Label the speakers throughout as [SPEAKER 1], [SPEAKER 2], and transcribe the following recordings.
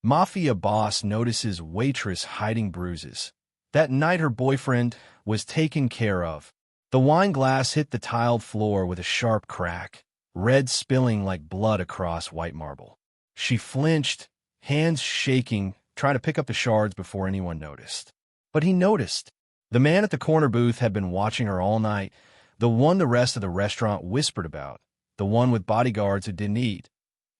[SPEAKER 1] Mafia boss notices Waitress hiding bruises. That night her boyfriend was taken care of. The wine glass hit the tiled floor with a sharp crack, red spilling like blood across white marble. She flinched, hands shaking, trying to pick up the shards before anyone noticed. But he noticed. The man at the corner booth had been watching her all night, the one the rest of the restaurant whispered about, the one with bodyguards who didn't eat,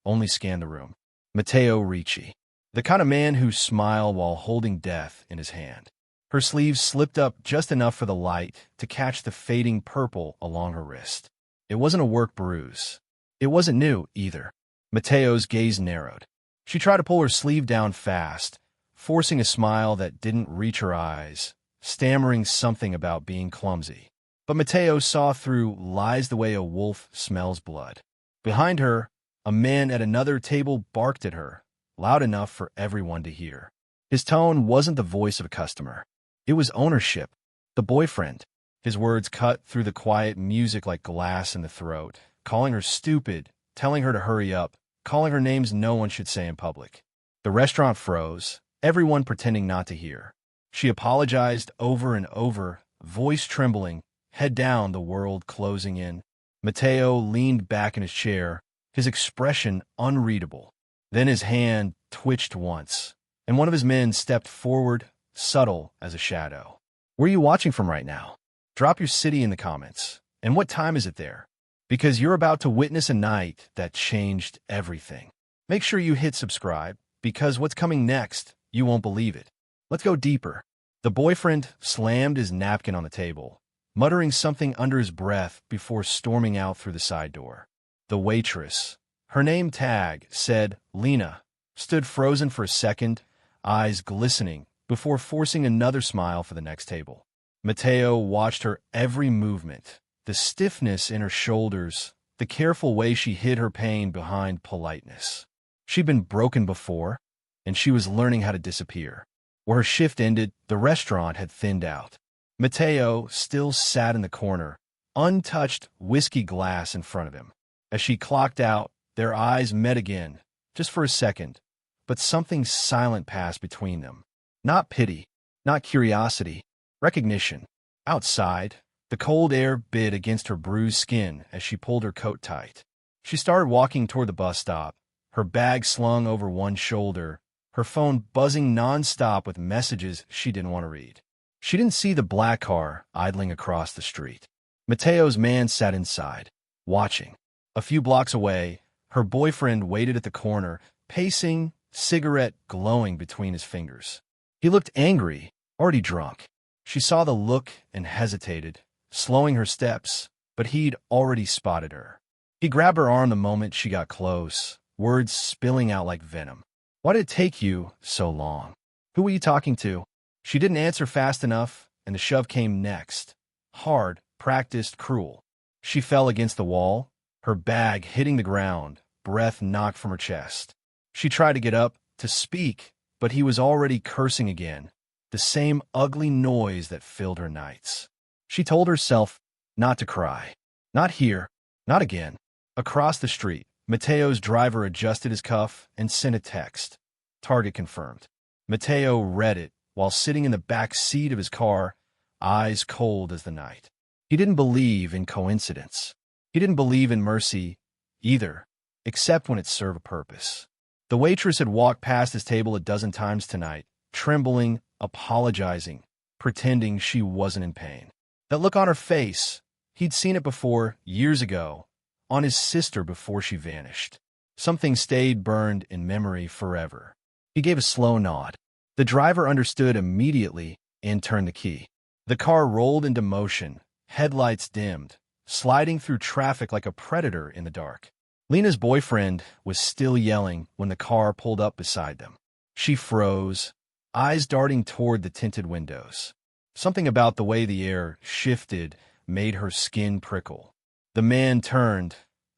[SPEAKER 1] only scanned the room. Matteo Ricci, the kind of man who smiled while holding death in his hand. Her sleeves slipped up just enough for the light to catch the fading purple along her wrist. It wasn't a work bruise. It wasn't new, either. Matteo's gaze narrowed. She tried to pull her sleeve down fast, forcing a smile that didn't reach her eyes, stammering something about being clumsy. But Matteo saw through lies the way a wolf smells blood. Behind her, a man at another table barked at her, loud enough for everyone to hear. His tone wasn't the voice of a customer. It was ownership, the boyfriend. His words cut through the quiet music like glass in the throat, calling her stupid, telling her to hurry up, calling her names no one should say in public. The restaurant froze, everyone pretending not to hear. She apologized over and over, voice trembling, head down, the world closing in. Matteo leaned back in his chair, his expression unreadable. Then his hand twitched once, and one of his men stepped forward, subtle as a shadow. Where are you watching from right now? Drop your city in the comments. And what time is it there? Because you're about to witness a night that changed everything. Make sure you hit subscribe, because what's coming next, you won't believe it. Let's go deeper. The boyfriend slammed his napkin on the table, muttering something under his breath before storming out through the side door. The waitress, her name tag said Lena, stood frozen for a second, eyes glistening, before forcing another smile for the next table. Matteo watched her every movement, the stiffness in her shoulders, the careful way she hid her pain behind politeness. She'd been broken before, and she was learning how to disappear. Where her shift ended, the restaurant had thinned out. Matteo still sat in the corner, untouched whiskey glass in front of him. As she clocked out, their eyes met again, just for a second, but something silent passed between them. Not pity, not curiosity, recognition. Outside, the cold air bit against her bruised skin as she pulled her coat tight. She started walking toward the bus stop, her bag slung over one shoulder, her phone buzzing nonstop with messages she didn't want to read. She didn't see the black car idling across the street. Matteo's man sat inside, watching. A few blocks away, her boyfriend waited at the corner, pacing, cigarette glowing between his fingers. He looked angry, already drunk. She saw the look and hesitated, slowing her steps, but he'd already spotted her. He grabbed her arm the moment she got close, words spilling out like venom. Why did it take you so long? Who were you talking to? She didn't answer fast enough, and the shove came next. Hard, practiced, cruel. She fell against the wall, her bag hitting the ground, breath knocked from her chest. She tried to get up, to speak, but he was already cursing again, the same ugly noise that filled her nights. She told herself not to cry. Not here, not again. Across the street, Matteo's driver adjusted his cuff and sent a text. Target confirmed. Matteo read it while sitting in the back seat of his car, eyes cold as the night. He didn't believe in coincidence. He didn't believe in mercy either, except when it served a purpose. The waitress had walked past his table a dozen times tonight, trembling, apologizing, pretending she wasn't in pain. That look on her face, he'd seen it before, years ago, on his sister before she vanished. Something stayed burned in memory forever. He gave a slow nod. The driver understood immediately and turned the key. The car rolled into motion, headlights dimmed, sliding through traffic like a predator in the dark. Lena's boyfriend was still yelling when the car pulled up beside them. She froze, eyes darting toward the tinted windows. Something about the way the air shifted made her skin prickle. The man turned,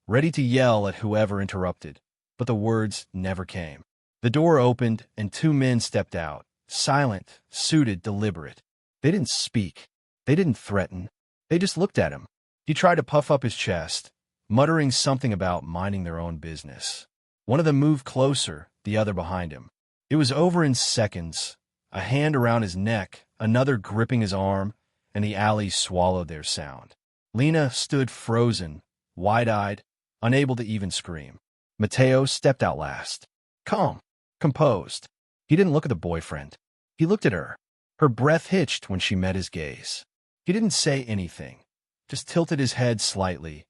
[SPEAKER 1] ready to yell at whoever interrupted, but the words never came. The door opened and two men stepped out, silent, suited, deliberate. They didn't speak. They didn't threaten. They just looked at him. He tried to puff up his chest, muttering something about minding their own business. One of them moved closer, the other behind him. It was over in seconds, a hand around his neck, another gripping his arm, and the alley swallowed their sound. Lena stood frozen, wide-eyed, unable to even scream. Matteo stepped out last. Calm, composed. He didn't look at the boyfriend. He looked at her. Her breath hitched when she met his gaze. He didn't say anything, just tilted his head slightly,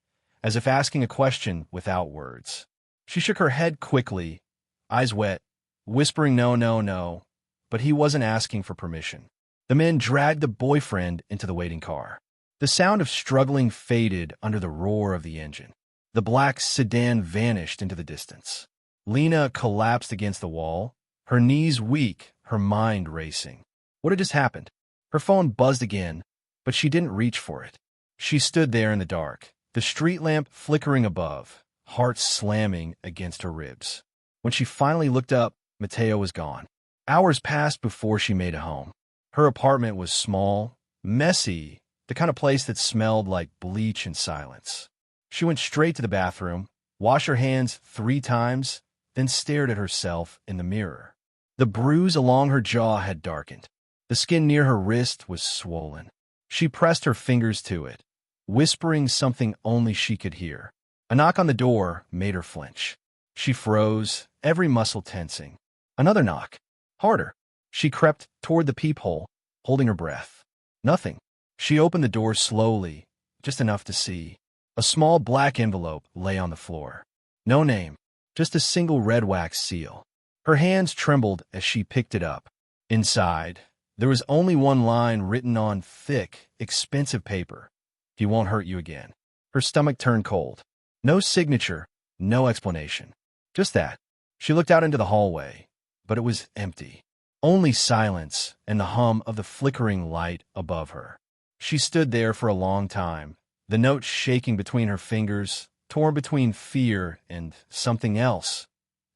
[SPEAKER 1] as if asking a question without words. She shook her head quickly, eyes wet, whispering no, no, no, but he wasn't asking for permission. The men dragged the boyfriend into the waiting car. The sound of struggling faded under the roar of the engine. The black sedan vanished into the distance. Lena collapsed against the wall, her knees weak, her mind racing. What had just happened? Her phone buzzed again, but she didn't reach for it. She stood there in the dark, the street lamp flickering above, heart slamming against her ribs. When she finally looked up, Matteo was gone. Hours passed before she made it home. Her apartment was small, messy, the kind of place that smelled like bleach and silence. She went straight to the bathroom, washed her hands 3 times, then stared at herself in the mirror. The bruise along her jaw had darkened. The skin near her wrist was swollen. She pressed her fingers to it, whispering something only she could hear. A knock on the door made her flinch. She froze, every muscle tensing. Another knock. Harder. She crept toward the peephole, holding her breath. Nothing. She opened the door slowly, just enough to see. A small black envelope lay on the floor. No name, just a single red wax seal. Her hands trembled as she picked it up. Inside, there was only one line written on thick, expensive paper. He won't hurt you again. Her stomach turned cold. No signature, no explanation. Just that. She looked out into the hallway, but it was empty. Only silence and the hum of the flickering light above her. She stood there for a long time, the note shaking between her fingers, torn between fear and something else,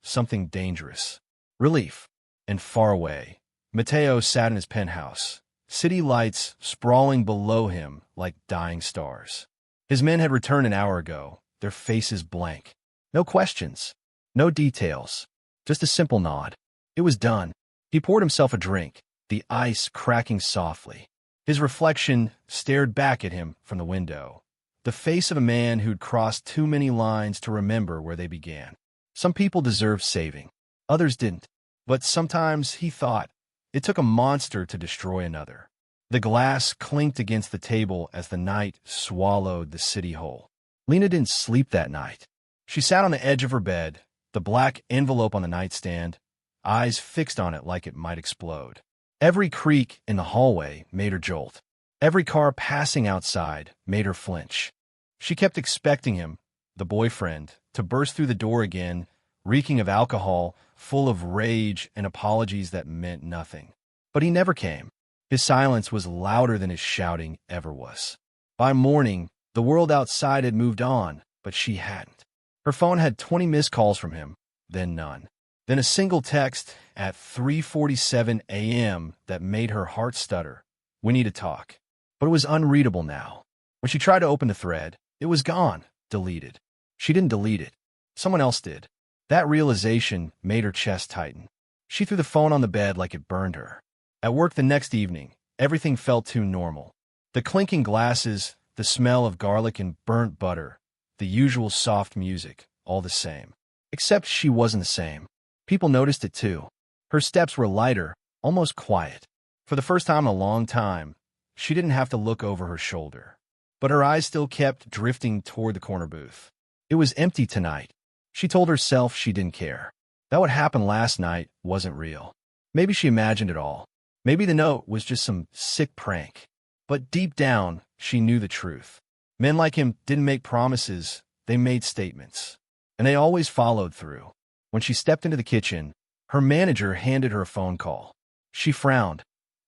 [SPEAKER 1] something dangerous. Relief. And far away, Matteo sat in his penthouse, city lights sprawling below him like dying stars. His men had returned an hour ago, their faces blank. No questions, no details, just a simple nod. It was done. He poured himself a drink, the ice cracking softly. His reflection stared back at him from the window, the face of a man who'd crossed too many lines to remember where they began. Some people deserved saving, others didn't. But sometimes, he thought, it took a monster to destroy another. The glass clinked against the table as the night swallowed the city whole. Lena didn't sleep that night. She sat on the edge of her bed, the black envelope on the nightstand, eyes fixed on it like it might explode. Every creak in the hallway made her jolt. Every car passing outside made her flinch. She kept expecting him, the boyfriend, to burst through the door again, reeking of alcohol, full of rage and apologies that meant nothing. But he never came. His silence was louder than his shouting ever was. By morning, the world outside had moved on, but she hadn't. Her phone had 20 missed calls from him, then none. Then a single text at 3:47 a.m. that made her heart stutter. We need to talk. But it was unreadable now. When she tried to open the thread, it was gone, deleted. She didn't delete it. Someone else did. That realization made her chest tighten. She threw the phone on the bed like it burned her. At work the next evening, everything felt too normal. The clinking glasses, the smell of garlic and burnt butter, the usual soft music, all the same. Except she wasn't the same. People noticed it too. Her steps were lighter, almost quiet. For the first time in a long time, she didn't have to look over her shoulder. But her eyes still kept drifting toward the corner booth. It was empty tonight. She told herself she didn't care. That what happened last night wasn't real. Maybe she imagined it all. Maybe the note was just some sick prank. But deep down, she knew the truth. Men like him didn't make promises, they made statements. And they always followed through. When she stepped into the kitchen, her manager handed her a phone call. She frowned.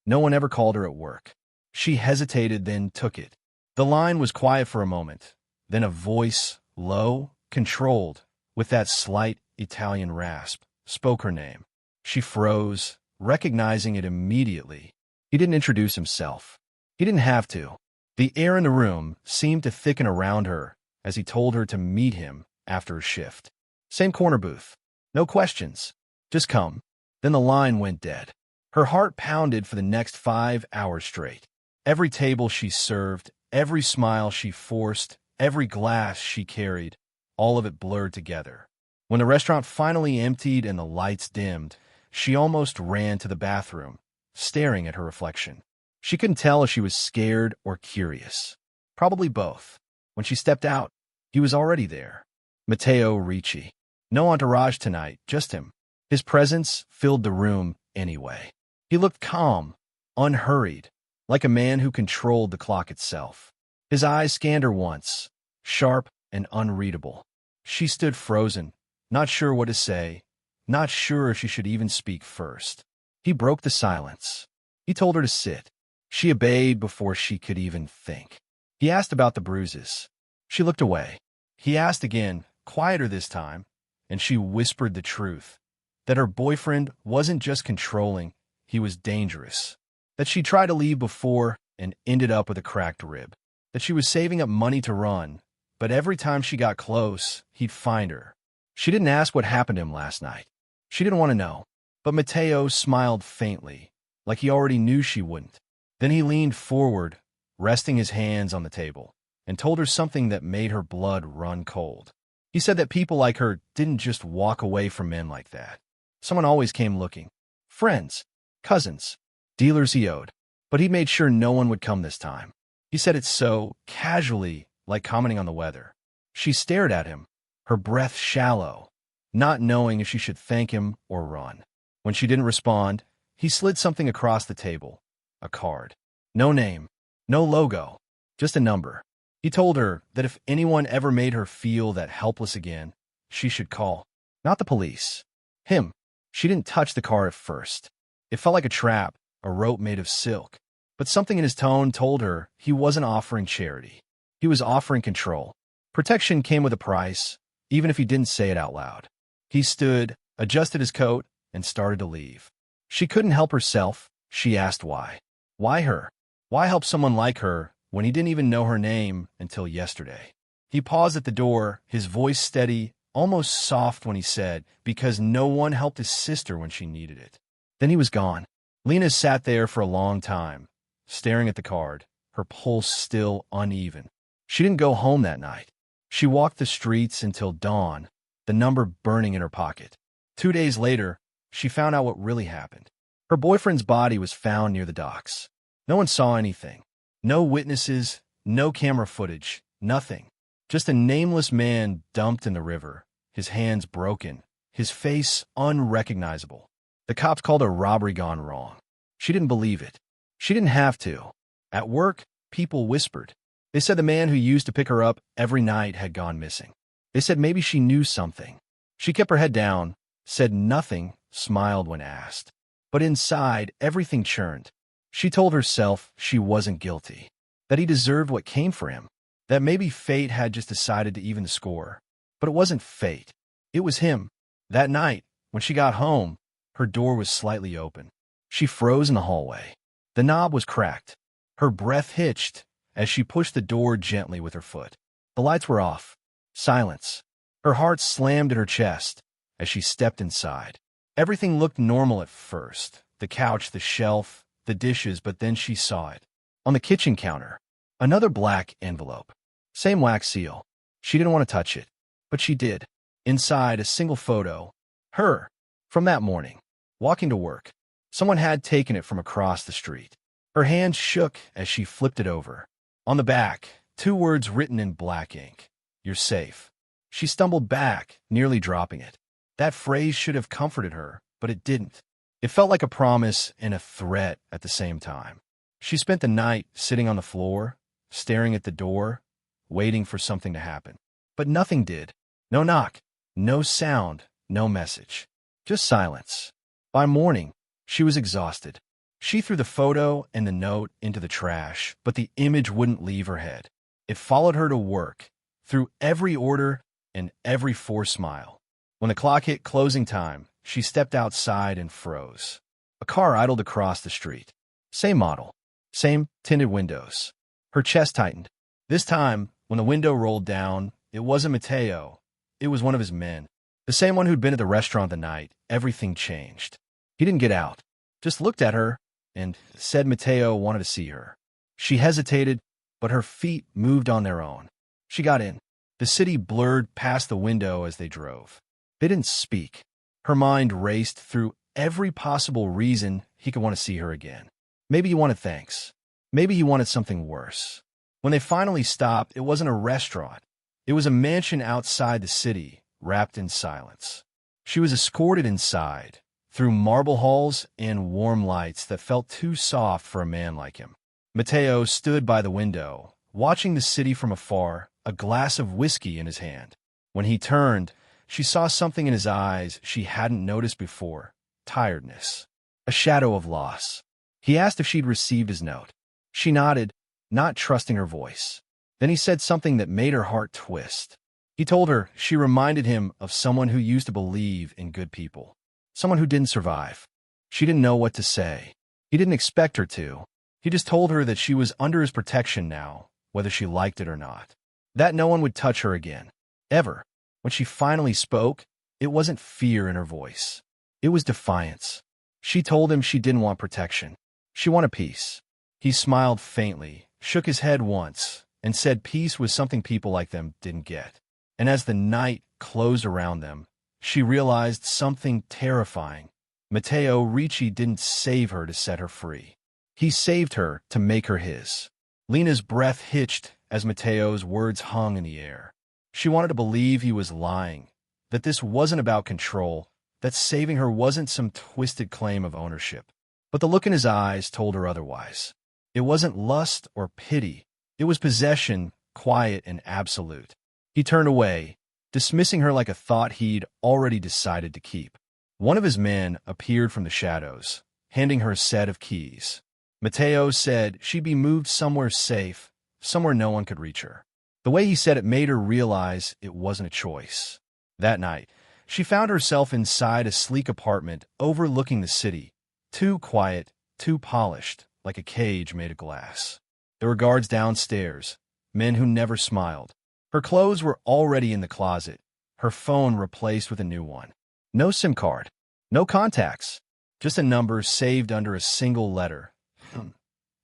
[SPEAKER 1] No one ever called her at work. She hesitated, then took it. The line was quiet for a moment. Then a voice, low, controlled, with that slight Italian rasp, spoke her name. She froze, recognizing it immediately. He didn't introduce himself. He didn't have to. The air in the room seemed to thicken around her as he told her to meet him after a shift. Same corner booth. No questions. Just come. Then the line went dead. Her heart pounded for the next 5 hours straight. Every table she served, every smile she forced, every glass she carried, all of it blurred together. When the restaurant finally emptied and the lights dimmed, she almost ran to the bathroom, staring at her reflection. She couldn't tell if she was scared or curious. Probably both. When she stepped out, he was already there. Matteo Ricci. No entourage tonight, just him. His presence filled the room anyway. He looked calm, unhurried, like a man who controlled the clock itself. His eyes scanned her once, sharp and unreadable. She stood frozen, not sure what to say, not sure if she should even speak first. He broke the silence. He told her to sit. She obeyed before she could even think. He asked about the bruises. She looked away. He asked again, quieter this time, and she whispered the truth, that her boyfriend wasn't just controlling, he was dangerous, that she tried to leave before and ended up with a cracked rib, that she was saving up money to run, but every time she got close, he'd find her. She didn't ask what happened to him last night. She didn't want to know, but Matteo smiled faintly, like he already knew she wouldn't. Then he leaned forward, resting his hands on the table, and told her something that made her blood run cold. He said that people like her didn't just walk away from men like that. Someone always came looking. Friends, cousins, dealers he owed. But he made sure no one would come this time. He said it so casually, like commenting on the weather. She stared at him, her breath shallow, not knowing if she should thank him or run. When she didn't respond, he slid something across the table. A card. No name, no logo, just a number. He told her that if anyone ever made her feel that helpless again, she should call. Not the police. Him. She didn't touch the card at first. It felt like a trap, a rope made of silk. But something in his tone told her he wasn't offering charity. He was offering control. Protection came with a price, even if he didn't say it out loud. He stood, adjusted his coat, and started to leave. She couldn't help herself. She asked why. Why her? Why help someone like her when he didn't even know her name until yesterday? He paused at the door, his voice steady, almost soft when he said, because no one helped his sister when she needed it. Then he was gone. Lena sat there for a long time, staring at the card, her pulse still uneven. She didn't go home that night. She walked the streets until dawn, the number burning in her pocket. 2 days later, she found out what really happened. Her boyfriend's body was found near the docks. No one saw anything. No witnesses, no camera footage, nothing. Just a nameless man dumped in the river, his hands broken, his face unrecognizable. The cops called a robbery gone wrong. She didn't believe it. She didn't have to. At work, people whispered. They said the man who used to pick her up every night had gone missing. They said maybe she knew something. She kept her head down, said nothing, smiled when asked. But inside, everything churned. She told herself she wasn't guilty, that he deserved what came for him, that maybe fate had just decided to even the score. But it wasn't fate. It was him. That night, when she got home, her door was slightly open. She froze in the hallway. The knob was cracked. Her breath hitched as she pushed the door gently with her foot. The lights were off. Silence. Her heart slammed in her chest as she stepped inside. Everything looked normal at first. The couch, the shelf, the dishes, but then she saw it. On the kitchen counter, another black envelope. Same wax seal. She didn't want to touch it, but she did. Inside, a single photo. Her. From that morning. Walking to work. Someone had taken it from across the street. Her hand shook as she flipped it over. On the back, 2 words written in black ink. You're safe. She stumbled back, nearly dropping it. That phrase should have comforted her, but it didn't. It felt like a promise and a threat at the same time. She spent the night sitting on the floor, staring at the door, waiting for something to happen. But nothing did. No knock, no sound, no message. Just silence. By morning, she was exhausted. She threw the photo and the note into the trash, but the image wouldn't leave her head. It followed her to work, through every order and every forced smile. When the clock hit closing time, she stepped outside and froze. A car idled across the street. Same model. Same tinted windows. Her chest tightened. This time, when the window rolled down, it wasn't Matteo. It was one of his men. The same one who'd been at the restaurant the night. Everything changed. He didn't get out, just looked at her and said Matteo wanted to see her. She hesitated, but her feet moved on their own. She got in. The city blurred past the window as they drove. They didn't speak. Her mind raced through every possible reason he could want to see her again. Maybe he wanted thanks. Maybe he wanted something worse. When they finally stopped, it wasn't a restaurant. It was a mansion outside the city, wrapped in silence. She was escorted inside, through marble halls and warm lights that felt too soft for a man like him. Matteo stood by the window, watching the city from afar, a glass of whiskey in his hand. When he turned, she saw something in his eyes she hadn't noticed before: tiredness, a shadow of loss. He asked if she'd received his note. She nodded, not trusting her voice. Then he said something that made her heart twist. He told her she reminded him of someone who used to believe in good people, someone who didn't survive. She didn't know what to say. He didn't expect her to. He just told her that she was under his protection now, whether she liked it or not. That no one would touch her again, ever. When she finally spoke, it wasn't fear in her voice. It was defiance. She told him she didn't want protection. She wanted peace. He smiled faintly, shook his head once, and said peace was something people like them didn't get. And as the night closed around them, she realized something terrifying. Matteo Ricci didn't save her to set her free. He saved her to make her his. Lena's breath hitched as Matteo's words hung in the air. She wanted to believe he was lying, that this wasn't about control, that saving her wasn't some twisted claim of ownership. But the look in his eyes told her otherwise. It wasn't lust or pity. It was possession, quiet and absolute. He turned away, dismissing her like a thought he'd already decided to keep. One of his men appeared from the shadows, handing her a set of keys. Matteo said she'd be moved somewhere safe, somewhere no one could reach her. The way he said it made her realize it wasn't a choice. That night, she found herself inside a sleek apartment overlooking the city, too quiet, too polished, like a cage made of glass. There were guards downstairs, men who never smiled. Her clothes were already in the closet, her phone replaced with a new one. No SIM card, no contacts, just a number saved under a single letter.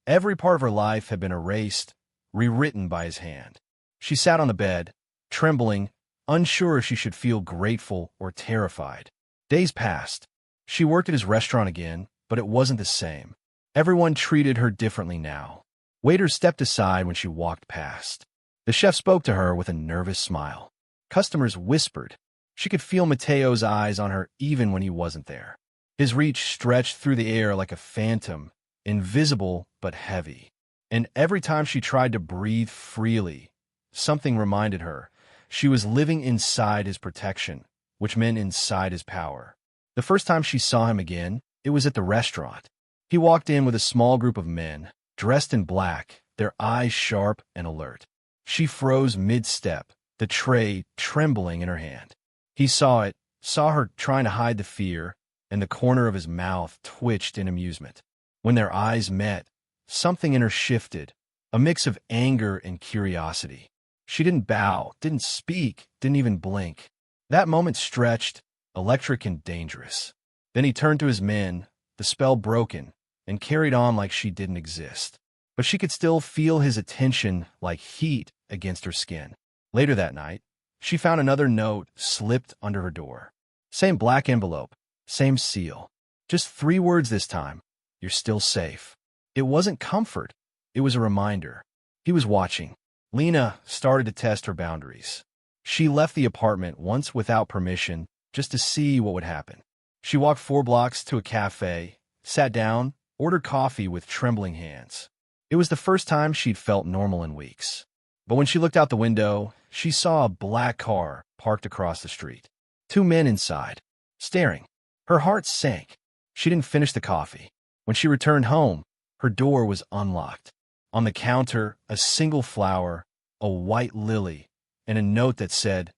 [SPEAKER 1] Every part of her life had been erased, rewritten by his hand. She sat on the bed, trembling, unsure if she should feel grateful or terrified. Days passed. She worked at his restaurant again, but it wasn't the same. Everyone treated her differently now. Waiters stepped aside when she walked past. The chef spoke to her with a nervous smile. Customers whispered. She could feel Matteo's eyes on her even when he wasn't there. His reach stretched through the air like a phantom, invisible but heavy. And every time she tried to breathe freely, something reminded her she was living inside his protection, which meant inside his power. The first time she saw him again, it was at the restaurant. He walked in with a small group of men, dressed in black, their eyes sharp and alert. She froze mid-step, the tray trembling in her hand. He saw it, saw her trying to hide the fear, and the corner of his mouth twitched in amusement. When their eyes met, something in her shifted, a mix of anger and curiosity. She didn't bow, didn't speak, didn't even blink. That moment stretched, electric and dangerous. Then he turned to his men, the spell broken, and carried on like she didn't exist. But she could still feel his attention like heat against her skin. Later that night, she found another note slipped under her door. Same black envelope, same seal. Just 3 words this time. You're still safe. It wasn't comfort. It was a reminder. He was watching. Lena started to test her boundaries. She left the apartment once without permission, just to see what would happen. She walked 4 blocks to a cafe, sat down, ordered coffee with trembling hands. It was the first time she'd felt normal in weeks. But when she looked out the window, she saw a black car parked across the street. 2 men inside, staring. Her heart sank. She didn't finish the coffee. When she returned home, her door was unlocked. On the counter, a single flower, a white lily, and a note that said,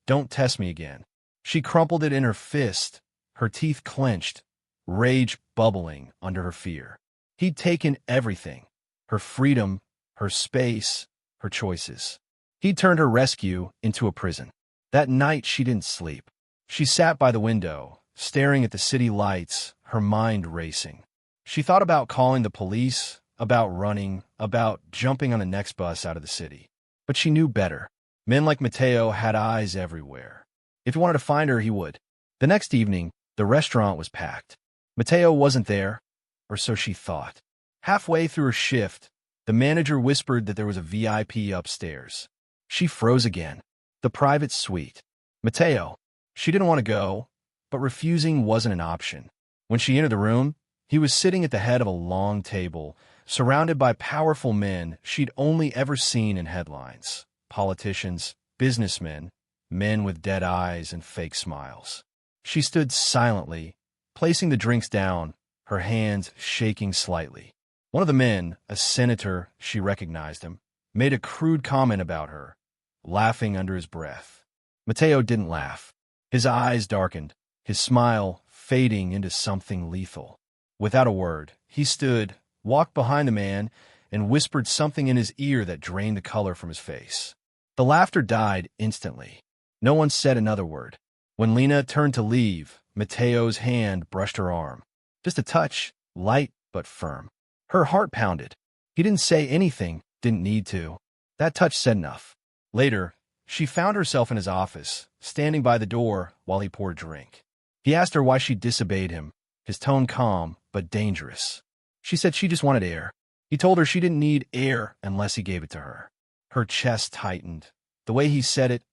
[SPEAKER 1] "Don't test me again." She crumpled it in her fist, her teeth clenched, rage bubbling under her fear. He'd taken everything, her freedom, her space, her choices. He'd turned her rescue into a prison. That night she didn't sleep. She sat by the window, staring at the city lights, her mind racing. She thought about calling the police, about running, about jumping on the next bus out of the city. But she knew better. Men like Matteo had eyes everywhere. If he wanted to find her, he would. The next evening, the restaurant was packed. Matteo wasn't there, or so she thought. Halfway through her shift, the manager whispered that there was a VIP upstairs. She froze again. The private suite. Matteo. She didn't want to go, but refusing wasn't an option. When she entered the room, he was sitting at the head of a long table, surrounded by powerful men she'd only ever seen in headlines. Politicians, businessmen, men with dead eyes and fake smiles. She stood silently, placing the drinks down, her hands shaking slightly. One of the men, a senator, she recognized him, made a crude comment about her, laughing under his breath. Matteo didn't laugh. His eyes darkened, his smile fading into something lethal. Without a word, he stood, walked behind the man, and whispered something in his ear that drained the color from his face. The laughter died instantly. No one said another word. When Lena turned to leave, Matteo's hand brushed her arm. Just a touch, light but firm. Her heart pounded. He didn't say anything, didn't need to. That touch said enough. Later, she found herself in his office, standing by the door while he poured a drink. He asked her why she disobeyed him, his tone calm but dangerous. She said she just wanted air. He told her she didn't need air unless he gave it to her. Her chest tightened. The way he said it,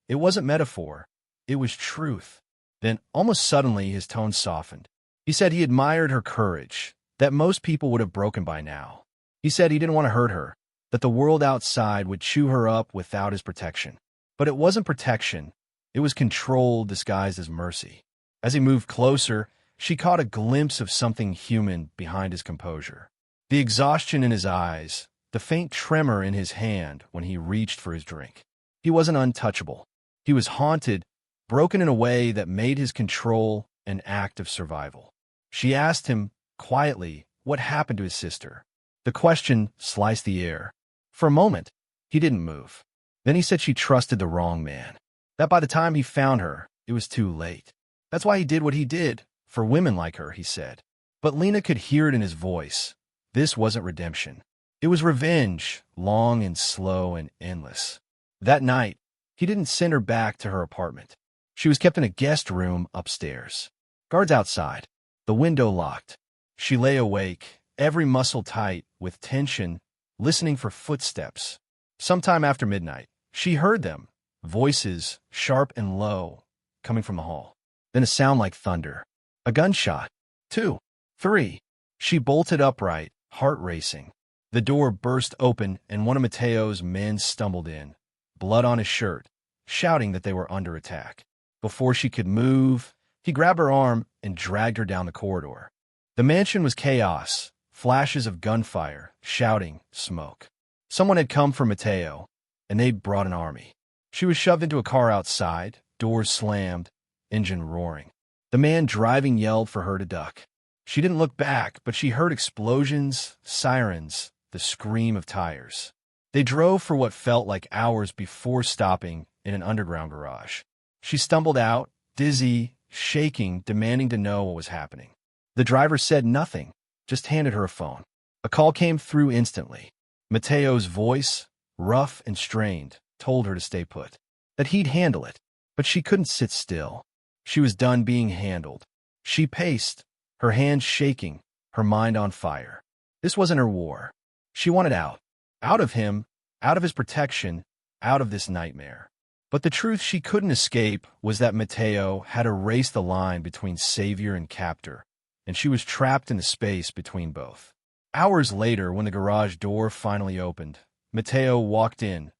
[SPEAKER 1] it wasn't metaphor. It was truth. Then, almost suddenly, his tone softened. He said he admired her courage, that most people would have broken by now. He said he didn't want to hurt her, that the world outside would chew her up without his protection. But it wasn't protection. It was control disguised as mercy. As he moved closer, she caught a glimpse of something human behind his composure. The exhaustion in his eyes, the faint tremor in his hand when he reached for his drink. He wasn't untouchable. He was haunted, broken in a way that made his control an act of survival. She asked him, quietly, what happened to his sister. The question sliced the air. For a moment, he didn't move. Then he said she trusted the wrong man. That by the time he found her, it was too late. That's why he did what he did, for women like her, he said. But Lena could hear it in his voice. This wasn't redemption. It was revenge, long and slow and endless. That night, he didn't send her back to her apartment. She was kept in a guest room upstairs. Guards outside, the window locked. She lay awake, every muscle tight with tension, listening for footsteps. Sometime after midnight, she heard them, voices, sharp and low, coming from the hall. Then a sound like thunder. A gunshot. 2, 3. She bolted upright, heart racing. The door burst open and one of Matteo's men stumbled in, blood on his shirt, shouting that they were under attack. Before she could move, he grabbed her arm and dragged her down the corridor. The mansion was chaos, flashes of gunfire, shouting, smoke. Someone had come for Matteo, and they'd brought an army. She was shoved into a car outside, doors slammed, engine roaring. The man driving yelled for her to duck. She didn't look back, but she heard explosions, sirens, the scream of tires. They drove for what felt like hours before stopping in an underground garage. She stumbled out, dizzy, shaking, demanding to know what was happening. The driver said nothing, just handed her a phone. A call came through instantly. Matteo's voice, rough and strained, told her to stay put, that he'd handle it, but she couldn't sit still. She was done being handled. She paced, her hands shaking, her mind on fire. This wasn't her war. She wanted out. Out of him, out of his protection, out of this nightmare. But the truth she couldn't escape was that Matteo had erased the line between savior and captor, and she was trapped in the space between both. Hours later, when the garage door finally opened, Matteo walked in,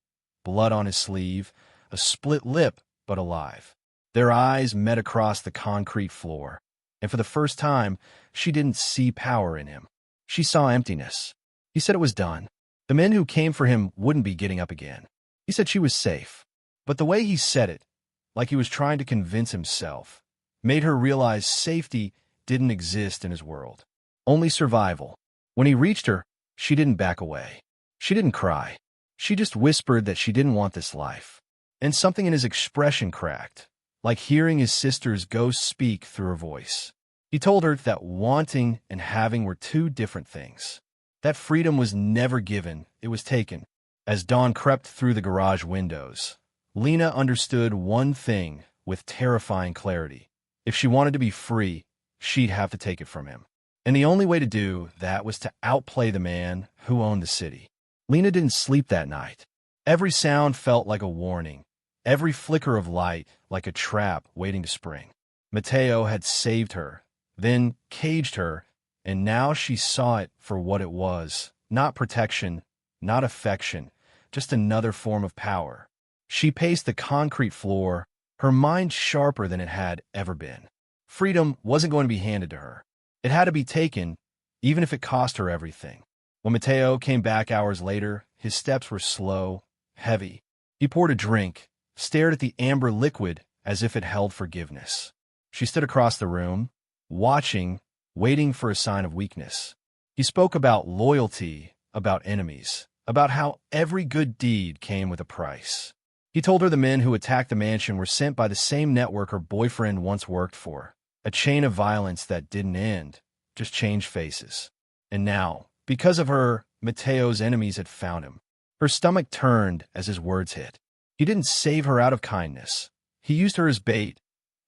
[SPEAKER 1] blood on his sleeve, a split lip but alive. Their eyes met across the concrete floor, and for the first time, she didn't see power in him. She saw emptiness. He said it was done. The men who came for him wouldn't be getting up again. He said she was safe. But the way he said it, like he was trying to convince himself, made her realize safety didn't exist in his world. Only survival. When he reached her, she didn't back away. She didn't cry. She just whispered that she didn't want this life. And something in his expression cracked. like hearing his sister's ghost speak through her voice. He told her that wanting and having were two different things. That freedom was never given, it was taken. As dawn crept through the garage windows, Lena understood one thing with terrifying clarity. If she wanted to be free, she'd have to take it from him. And the only way to do that was to outplay the man who owned the city. Lena didn't sleep that night. Every sound felt like a warning, every flicker of light like a trap waiting to spring. Matteo had saved her, then caged her, and now she saw it for what it was. Not protection, not affection, just another form of power. She paced the concrete floor, her mind sharper than it had ever been. Freedom wasn't going to be handed to her. It had to be taken, even if it cost her everything. When Matteo came back hours later, his steps were slow, heavy. He poured a drink, stared at the amber liquid as if it held forgiveness. She stood across the room, watching, waiting for a sign of weakness. He spoke about loyalty, about enemies, about how every good deed came with a price. He told her the men who attacked the mansion were sent by the same network her boyfriend once worked for, a chain of violence that didn't end, just changed faces. And now, because of her, Matteo's enemies had found him. Her stomach turned as his words hit. He didn't save her out of kindness. He used her as bait,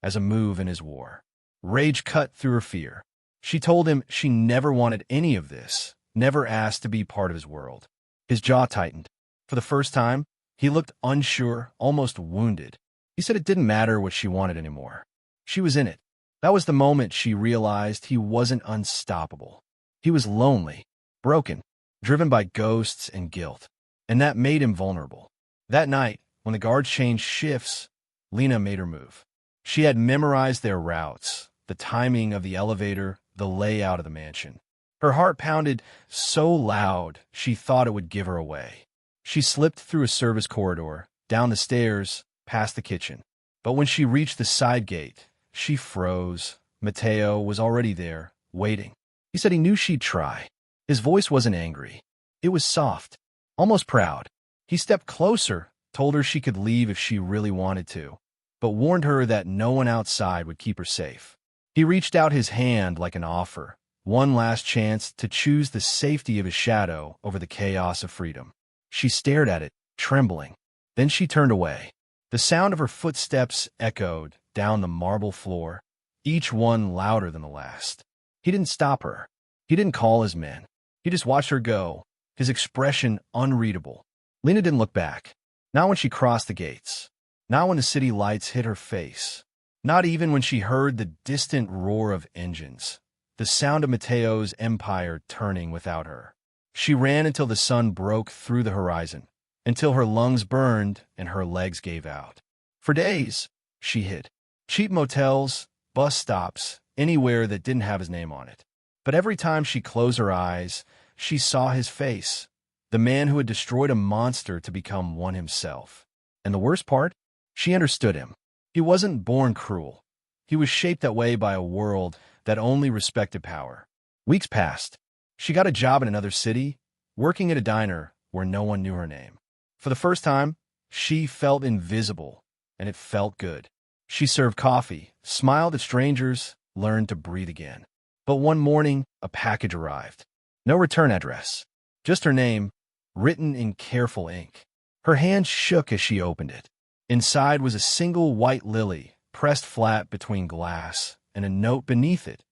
[SPEAKER 1] as a move in his war. Rage cut through her fear. She told him she never wanted any of this, never asked to be part of his world. His jaw tightened. For the first time, he looked unsure, almost wounded. He said it didn't matter what she wanted anymore. She was in it. That was the moment she realized he wasn't unstoppable. He was lonely, broken, driven by ghosts and guilt. And that made him vulnerable. That night, when the guards changed shifts, Lena made her move. She had memorized their routes, the timing of the elevator, the layout of the mansion. Her heart pounded so loud she thought it would give her away. She slipped through a service corridor, down the stairs, past the kitchen. But when she reached the side gate, she froze. Matteo was already there, waiting. He said he knew she'd try. His voice wasn't angry. It was soft, almost proud. He stepped closer, told her she could leave if she really wanted to, but warned her that no one outside would keep her safe. He reached out his hand like an offer, one last chance to choose the safety of his shadow over the chaos of freedom. She stared at it, trembling. Then she turned away. The sound of her footsteps echoed down the marble floor, each one louder than the last. He didn't stop her. He didn't call his men. He just watched her go, his expression unreadable. Lena didn't look back. Not when she crossed the gates. Not when the city lights hit her face. Not even when she heard the distant roar of engines, the sound of Matteo's empire turning without her. She ran until the sun broke through the horizon, until her lungs burned and her legs gave out. For days, she hid. Cheap motels, bus stops, anywhere that didn't have his name on it. But every time she closed her eyes, she saw his face, the man who had destroyed a monster to become one himself. And the worst part? She understood him. He wasn't born cruel. He was shaped that way by a world that only respected power. Weeks passed. She got a job in another city, working at a diner where no one knew her name. For the first time, she felt invisible, and it felt good. She served coffee, smiled at strangers, learned to breathe again. But one morning, a package arrived. No return address, just her name, written in careful ink. Her hand shook as she opened it. Inside was a single white lily, pressed flat between glass, and a note beneath it.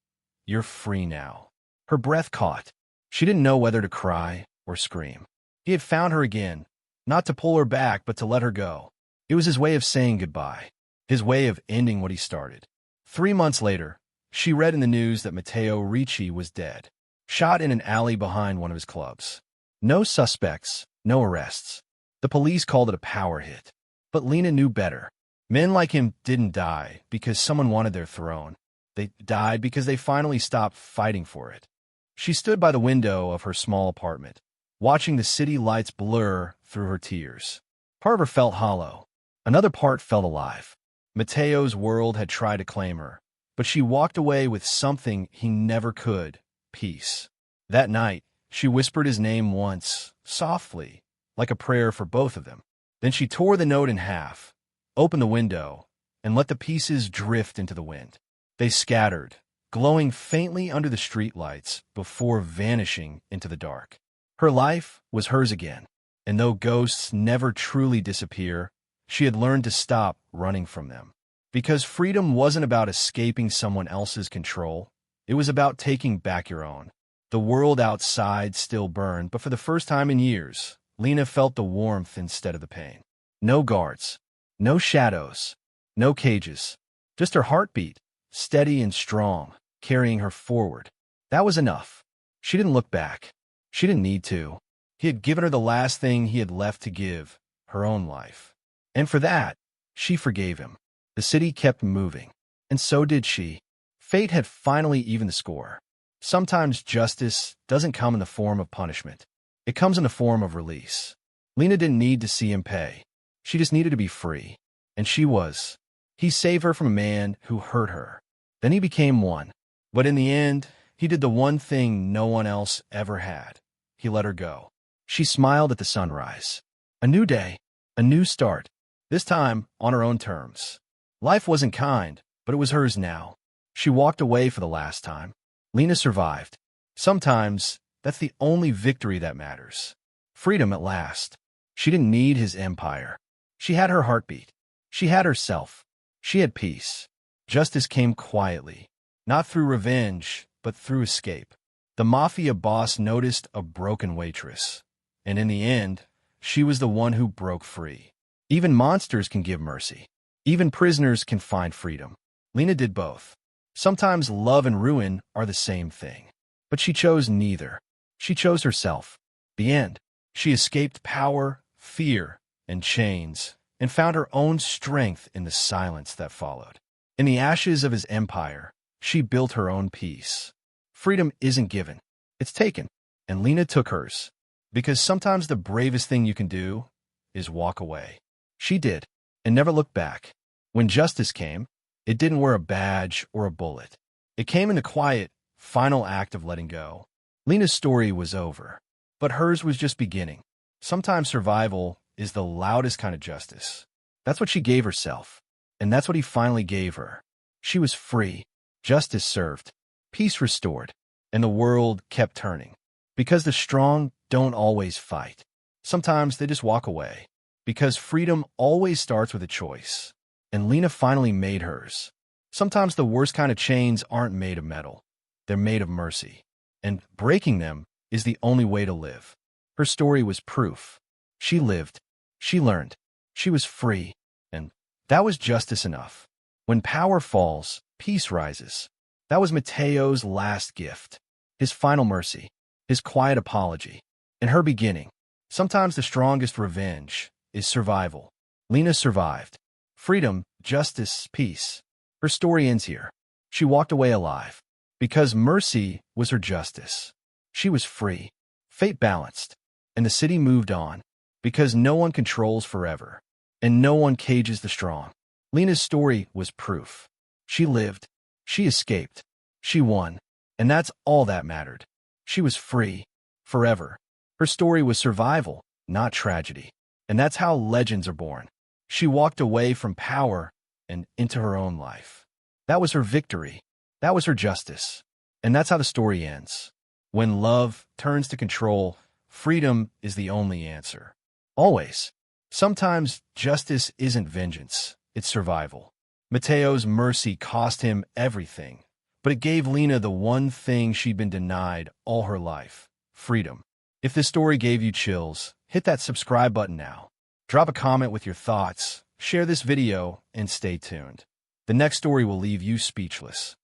[SPEAKER 1] "You're free now." Her breath caught. She didn't know whether to cry or scream. He had found her again, not to pull her back, but to let her go. It was his way of saying goodbye, his way of ending what he started. 3 months later, she read in the news that Matteo Ricci was dead, shot in an alley behind one of his clubs. No suspects, no arrests. The police called it a power hit. But Lena knew better. Men like him didn't die because someone wanted their throne. They died because they finally stopped fighting for it. She stood by the window of her small apartment, watching the city lights blur through her tears. Part of her felt hollow. Another part felt alive. Matteo's world had tried to claim her, but she walked away with something he never could: peace. That night, she whispered his name once, softly, like a prayer for both of them. Then she tore the note in half, opened the window, and let the pieces drift into the wind. They scattered, glowing faintly under the streetlights before vanishing into the dark. Her life was hers again, and though ghosts never truly disappear, she had learned to stop running from them. Because freedom wasn't about escaping someone else's control, it was about taking back your own. The world outside still burned, but for the first time in years, Lena felt the warmth instead of the pain. No guards, no shadows, no cages, just her heartbeat, steady and strong, carrying her forward. That was enough. She didn't look back. She didn't need to. He had given her the last thing he had left to give, her own life. And for that, she forgave him. The city kept moving, and so did she. Fate had finally evened the score. Sometimes justice doesn't come in the form of punishment. It comes in the form of release. Lena didn't need to see him pay. She just needed to be free. And she was. He saved her from a man who hurt her. Then he became one. But in the end, he did the one thing no one else ever had. He let her go. She smiled at the sunrise. A new day, a new start, this time on her own terms. Life wasn't kind, but it was hers now. She walked away for the last time. Lena survived. Sometimes, that's the only victory that matters. Freedom at last. She didn't need his empire. She had her heartbeat. She had herself. She had peace. Justice came quietly, not through revenge, but through escape. The Mafia boss noticed a broken waitress, and in the end, she was the one who broke free. Even monsters can give mercy. Even prisoners can find freedom. Lena did both. Sometimes love and ruin are the same thing. But she chose neither. She chose herself. The end. She escaped power, fear, and chains, and found her own strength in the silence that followed. In the ashes of his empire, she built her own peace. Freedom isn't given. It's taken. And Lena took hers. Because sometimes the bravest thing you can do is walk away. She did, and never looked back. When justice came, it didn't wear a badge or a bullet. It came in a quiet, final act of letting go. Lena's story was over, but hers was just beginning. Sometimes survival is the loudest kind of justice. That's what she gave herself, and that's what he finally gave her. She was free, justice served, peace restored, and the world kept turning. Because the strong don't always fight. Sometimes they just walk away. Because freedom always starts with a choice. And Lena finally made hers. Sometimes the worst kind of chains aren't made of metal. They're made of mercy. And breaking them is the only way to live. Her story was proof. She lived. She learned. She was free. And that was justice enough. When power falls, peace rises. That was Matteo's last gift. His final mercy. His quiet apology. And her beginning. Sometimes the strongest revenge is survival. Lena survived. Freedom, justice, peace. Her story ends here. She walked away alive. Because mercy was her justice. She was free. Fate balanced. And the city moved on. Because no one controls forever. And no one cages the strong. Lena's story was proof. She lived. She escaped. She won. And that's all that mattered. She was free. Forever. Her story was survival, not tragedy. And that's how legends are born. She walked away from power and into her own life. That was her victory. That was her justice. And that's how the story ends. When love turns to control, freedom is the only answer. Always. Sometimes justice isn't vengeance, it's survival. Matteo's mercy cost him everything, but it gave Lena the one thing she'd been denied all her life: freedom. If this story gave you chills, hit that subscribe button now. Drop a comment with your thoughts, share this video, and stay tuned. The next story will leave you speechless.